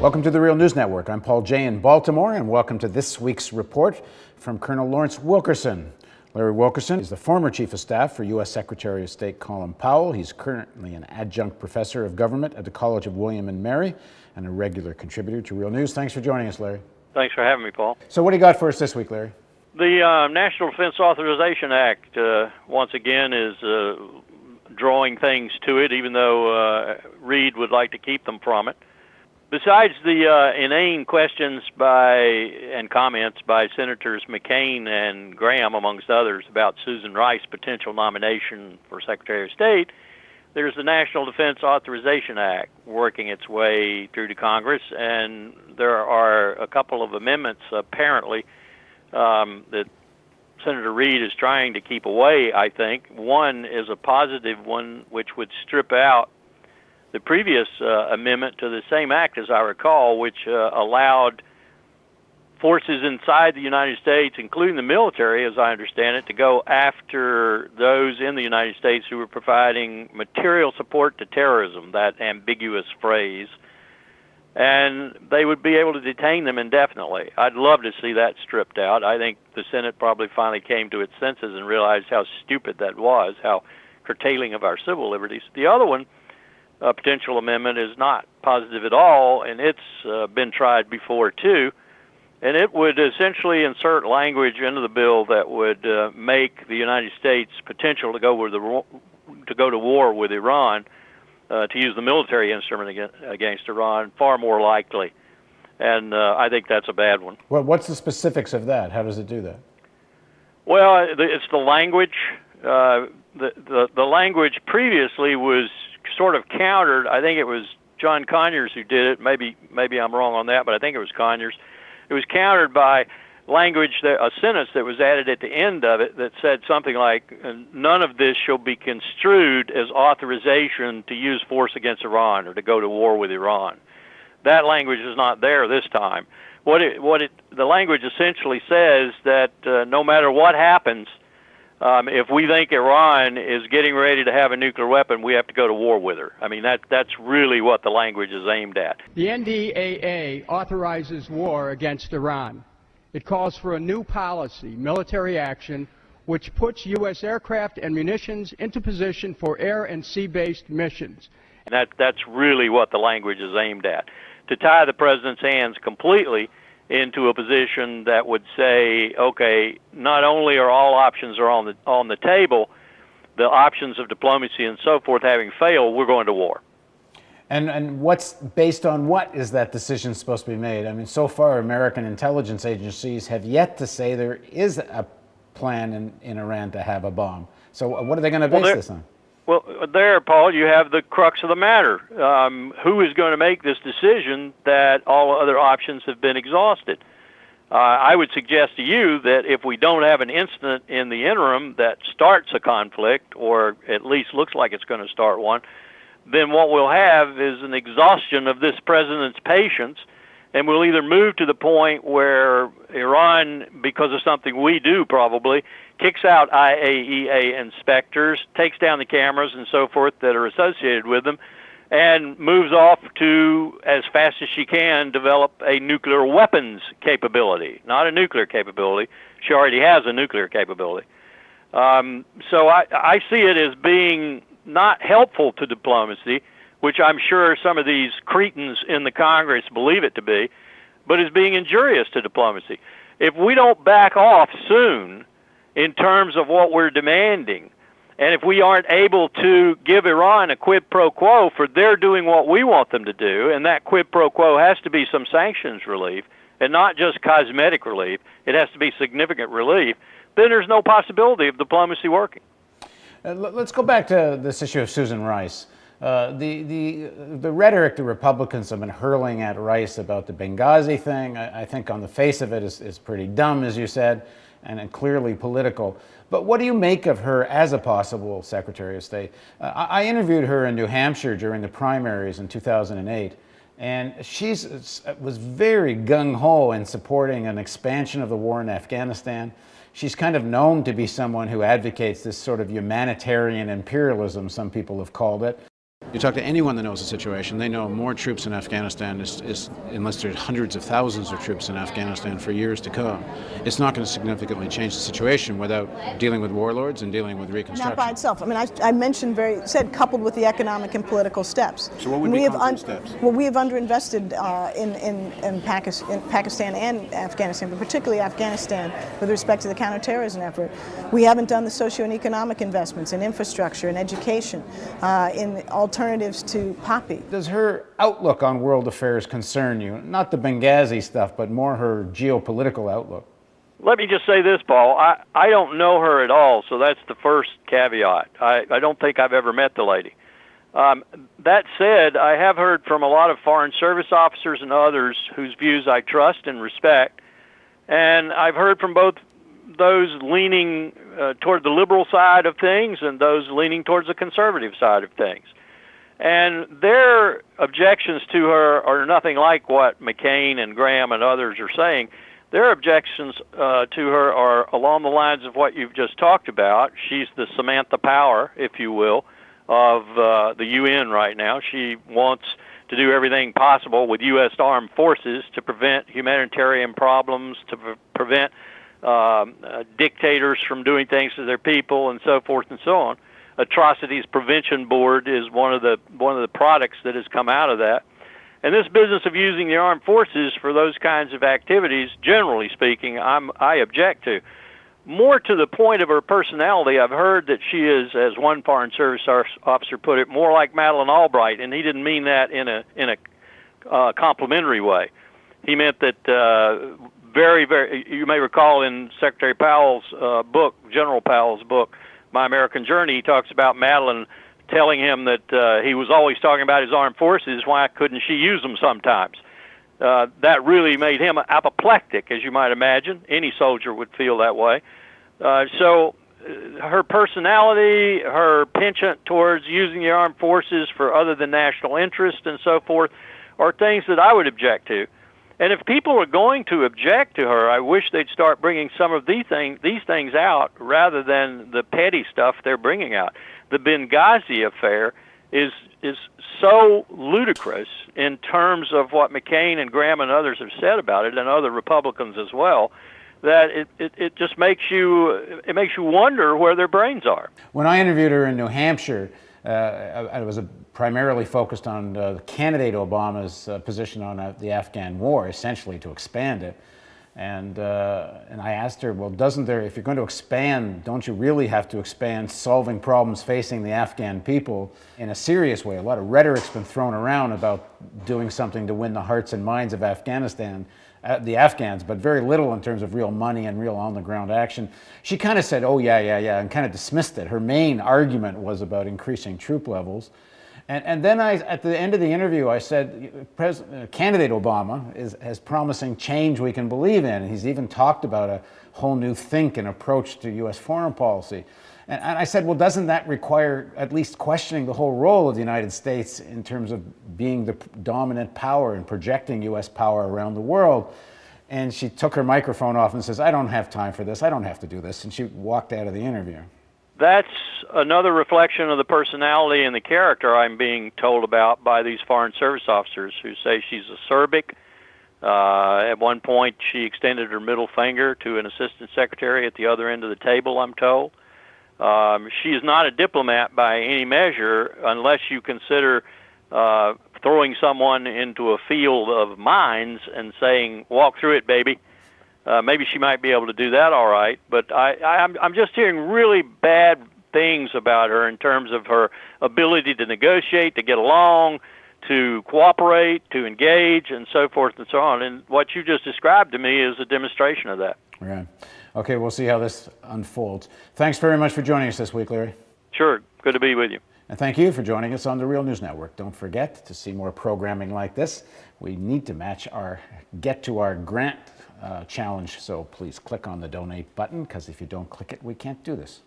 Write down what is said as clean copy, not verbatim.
Welcome to the Real News Network. I'm Paul Jay in Baltimore, and welcome to this week's report from Colonel Lawrence Wilkerson. Larry Wilkerson is the former Chief of Staff for U.S. Secretary of State Colin Powell. He's currently an adjunct professor of government at the College of William and Mary and a regular contributor to Real News. Thanks for joining us, Larry. Thanks for having me, Paul. So what do you got for us this week, Larry? The National Defense Authorization Act, once again, is drawing things to it, even though Reid would like to keep them from it. Besides the inane questions and comments by Senators McCain and Graham, amongst others, about Susan Rice's potential nomination for Secretary of State, there's the National Defense Authorization Act working its way through to Congress, and there are a couple of amendments, apparently, that Senator Reid is trying to keep away, I think. One is a positive one, which would strip out the previous amendment to the same act, as I recall, which allowed forces inside the United States, including the military, as I understand it, to go after those in the United States who were providing material support to terrorism, that ambiguous phrase, and they would be able to detain them indefinitely. I'd love to see that stripped out. I think the Senate probably finally came to its senses and realized how stupid that was, how curtailing of our civil liberties. The other one, a potential amendment, is not positive at all, and it's been tried before too, and it would essentially insert language into the bill that would make the United States potential to go to war with Iran, to use the military instrument against Iran, far more likely, and I think that's a bad one. Well, what's the specifics of that? How does it do that? Well, it's the language. The language previously was sort of countered. I think it was John Conyers who did it. Maybe I'm wrong on that, but I think it was Conyers. It was countered by language, a sentence that was added at the end of it that said something like, none of this shall be construed as authorization to use force against Iran or to go to war with Iran. That language is not there this time. The language essentially says that no matter what happens, if we think Iran is getting ready to have a nuclear weapon, we have to go to war with her. I mean, that's really what the language is aimed at. The NDAA authorizes war against Iran. It calls for a new policy, military action, which puts U.S. aircraft and munitions into position for air and sea-based missions. And that's really what the language is aimed at, to tie the president's hands completely into a position that would say, okay, not only are all options on the table, the options of diplomacy and so forth having failed, we're going to war. And what's based on what is that decision supposed to be made? I mean, so far, American intelligence agencies have yet to say there is a plan in Iran to have a bomb. So what are they going to base this on? Well, there, Paul, you have the crux of the matter. Who is going to make this decision that all other options have been exhausted? I would suggest to you that if we don't have an incident in the interim that starts a conflict, or at least looks like it's going to start one, then what we'll have is an exhaustion of this president's patience, and we'll either move to the point where Iran, because of something we do probably, kicks out IAEA inspectors, takes down the cameras and so forth that are associated with them, and moves off to, as fast as she can, develop a nuclear weapons capability. Not a nuclear capability. She already has a nuclear capability. So I see it as being not helpful to diplomacy, which I'm sure some of these cretins in the Congress believe it to be, but is being injurious to diplomacy. If we don't back off soon in terms of what we're demanding, and if we aren't able to give Iran a quid pro quo for their doing what we want them to do, and that quid pro quo has to be some sanctions relief, and not just cosmetic relief, it has to be significant relief, then there's no possibility of diplomacy working. Let's go back to this issue of Susan Rice. The rhetoric the Republicans have been hurling at Rice about the Benghazi thing, I think on the face of it is pretty dumb, as you said, and clearly political. But what do you make of her as a possible Secretary of State? I interviewed her in New Hampshire during the primaries in 2008, and she was very gung-ho in supporting an expansion of the war in Afghanistan. She's kind of known to be someone who advocates this sort of humanitarian imperialism, some people have called it. You talk to anyone that knows the situation, they know more troops in Afghanistan unless there's hundreds of thousands of troops in Afghanistan for years to come. It's not going to significantly change the situation without dealing with warlords and dealing with reconstruction. Not by itself. I mean, I mentioned coupled with the economic and political steps. So what would be concrete steps? Well, we have underinvested in Pakistan and Afghanistan, but particularly Afghanistan with respect to the counterterrorism effort. We haven't done the socio and economic investments in infrastructure, in education, in alternatives to poppy. Does her outlook on world affairs concern you? Not the Benghazi stuff, but more her geopolitical outlook. Let me just say this, Paul. I don't know her at all, so that's the first caveat. I don't think I've ever met the lady. That said, I have heard from a lot of Foreign Service officers and others whose views I trust and respect, and I've heard from both those leaning toward the liberal side of things and those leaning towards the conservative side of things. And their objections to her are nothing like what McCain and Graham and others are saying. Their objections to her are along the lines of what you've just talked about. She's the Samantha Power, if you will, of the UN right now. She wants to do everything possible with U.S. armed forces to prevent humanitarian problems, to prevent dictators from doing things to their people, and so forth and so on. Atrocities Prevention Board is one of the products that has come out of that. And this business of using the armed forces for those kinds of activities, generally speaking, I object to. More to the point of her personality, I've heard that she is, as one Foreign Service officer put it, more like Madeleine Albright, and he didn't mean that in a complimentary way. He meant that you may recall in Secretary Powell's book, General Powell's book, My American Journey, he talks about Madeleine telling him that he was always talking about his armed forces. Why couldn't she use them sometimes? That really made him apoplectic, as you might imagine. Any soldier would feel that way. So her personality, her penchant towards using the armed forces for other than national interest and so forth are things that I would object to. And if people are going to object to her, I wish they'd start bringing some of these things out rather than the petty stuff they're bringing out. The Benghazi affair is so ludicrous in terms of what McCain and Graham and others have said about it, and other Republicans as well, that it just makes you wonder where their brains are. When I interviewed her in New Hampshire, I was primarily focused on candidate Obama's position on the Afghan war, essentially to expand it. And I asked her, well, if you're going to expand, don't you really have to expand solving problems facing the Afghan people in a serious way? A lot of rhetoric's been thrown around about doing something to win the hearts and minds of the Afghans, but very little in terms of real money and real on-the-ground action. She kind of said, oh, yeah, and kind of dismissed it. Her main argument was about increasing troop levels. And then at the end of the interview, I said, candidate Obama has promising change we can believe in. And he's even talked about a whole new think and approach to U.S. foreign policy. And I said, well, doesn't that require at least questioning the whole role of the United States in terms of being the dominant power and projecting U.S. power around the world? And she took her microphone off and says, I don't have time for this. I don't have to do this. And she walked out of the interview. That's another reflection of the personality and the character I'm being told about by these Foreign Service officers who say she's acerbic. At one point, she extended her middle finger to an assistant secretary at the other end of the table, I'm told. She is not a diplomat by any measure unless you consider throwing someone into a field of mines and saying, walk through it, baby. Maybe she might be able to do that all right, but I'm just hearing really bad things about her in terms of her ability to negotiate, to get along, to cooperate, to engage, and so forth and so on. And what you just described to me is a demonstration of that. Right. Okay, we'll see how this unfolds. Thanks very much for joining us this week, Larry. Sure. Good to be with you. And thank you for joining us on the Real News Network. Don't forget to see more programming like this. We need to get to our grant challenge, so please click on the donate button, because if you don't click it, we can't do this.